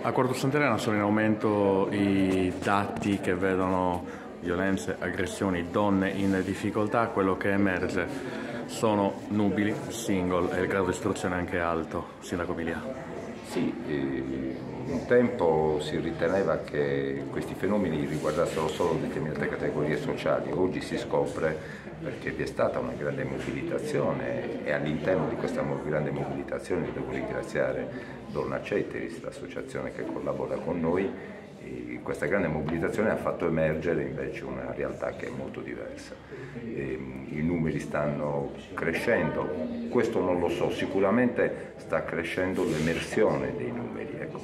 A Quarto Sant'Elena sono in aumento i dati che vedono violenze, aggressioni, donne in difficoltà. Quello che emerge sono nubili, single e il grado di istruzione è anche alto. Sindaco Bilia. Sì, un tempo si riteneva che questi fenomeni riguardassero solo determinate categorie sociali, oggi si scopre, perché vi è stata una grande mobilitazione e all'interno di questa grande mobilitazione devo ringraziare Donna Ceteris, l'associazione che collabora con noi. E questa grande mobilitazione ha fatto emergere invece una realtà che è molto diversa. I numeri stanno crescendo, questo non lo so, sicuramente sta crescendo l'emersione dei numeri, ecco,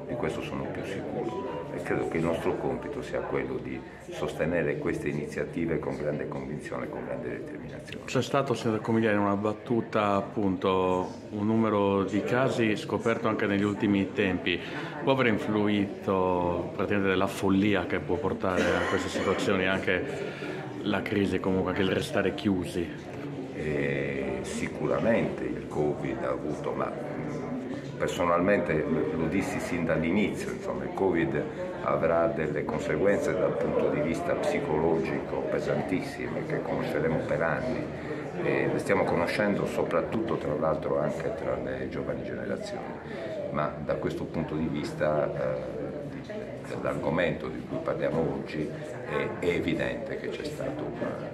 di questo sono più sicuro e credo che il nostro compito sia quello di sostenere queste iniziative con grande convinzione, con grande determinazione. C'è stato, Sindaco Bilia, in una battuta appunto un numero di casi scoperto anche negli ultimi tempi. Può aver influito praticamente della follia che può portare a queste situazioni anche la crisi, comunque anche il restare chiusi? Sicuramente il Covid ha avuto, ma personalmente lo dissi sin dall'inizio, insomma, il Covid avrà delle conseguenze dal punto di vista psicologico pesantissime che conosceremo per anni e le stiamo conoscendo soprattutto tra l'altro anche tra le giovani generazioni, ma da questo punto di vista dell'argomento di cui parliamo oggi è evidente che c'è stato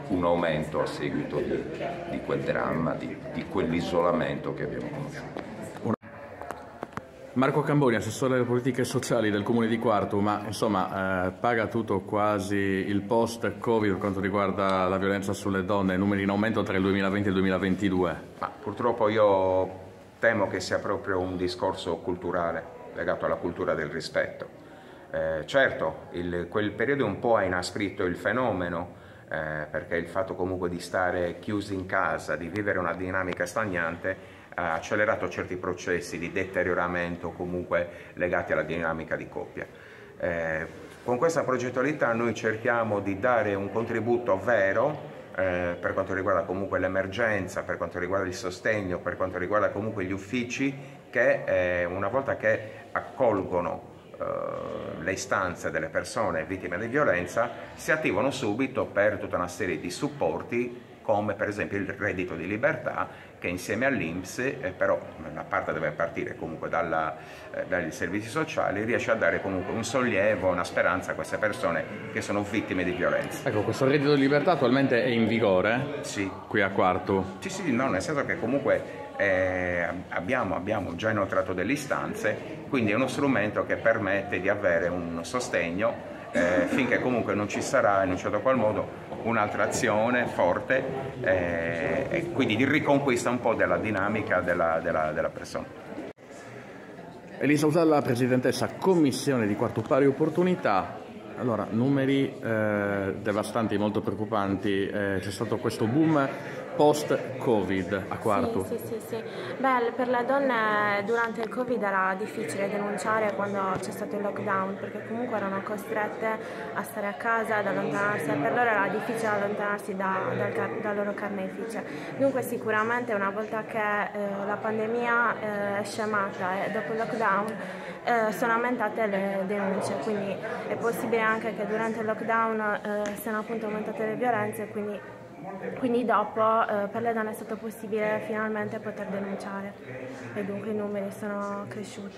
un aumento a seguito di quel dramma, di quell'isolamento che abbiamo conosciuto. Marco Camboni, assessore alle politiche sociali del Comune di Quartu, ma insomma paga tutto quasi il post-Covid per quanto riguarda la violenza sulle donne, numeri in aumento tra il 2020 e il 2022? Ma purtroppo io temo che sia proprio un discorso culturale, legato alla cultura del rispetto. Certo, quel periodo un po' ha inasprito il fenomeno, perché il fatto comunque di stare chiusi in casa, di vivere una dinamica stagnante, ha accelerato certi processi di deterioramento comunque legati alla dinamica di coppia. Con questa progettualità noi cerchiamo di dare un contributo vero per quanto riguarda comunque l'emergenza, per quanto riguarda il sostegno, per quanto riguarda comunque gli uffici che una volta che accolgono le istanze delle persone vittime di violenza si attivano subito per tutta una serie di supporti come per esempio il reddito di libertà che insieme all'INPS, però la parte deve partire comunque dagli servizi sociali, riesce a dare comunque un sollievo, una speranza a queste persone che sono vittime di violenza. Ecco, questo reddito di libertà attualmente è in vigore? Sì. Qui a Quartu? Sì, no, nel senso che comunque abbiamo già inoltrato delle istanze, quindi è uno strumento che permette di avere un sostegno finché comunque non ci sarà in un certo qual modo un'altra azione forte e quindi di riconquista un po' della dinamica della persona. Elisa Usalla, presidentessa Commissione di Quartu Pari Opportunità. Allora, numeri devastanti, molto preoccupanti, c'è stato questo boom post-Covid a Quartu. Sì. Beh, per le donne durante il Covid era difficile denunciare quando c'è stato il lockdown, perché comunque erano costrette a stare a casa, ad allontanarsi, e per loro era difficile allontanarsi dal loro carnefice. Dunque sicuramente una volta che la pandemia è scemata e dopo il lockdown sono aumentate le denunce, quindi è possibile anche che durante il lockdown siano appunto aumentate le violenze, quindi dopo per le donne è stato possibile finalmente poter denunciare e dunque i numeri sono cresciuti.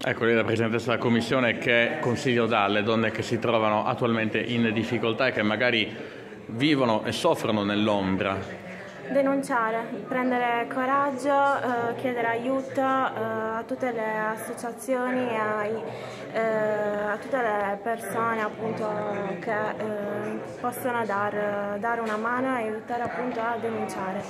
Ecco, lei è la presidentessa della Commissione, che consiglio dà alle donne che si trovano attualmente in difficoltà e che magari vivono e soffrono nell'ombra? Denunciare, prendere coraggio, chiedere aiuto a tutte le associazioni, a tutte le persone appunto che possono dare una mano e aiutare appunto a denunciare.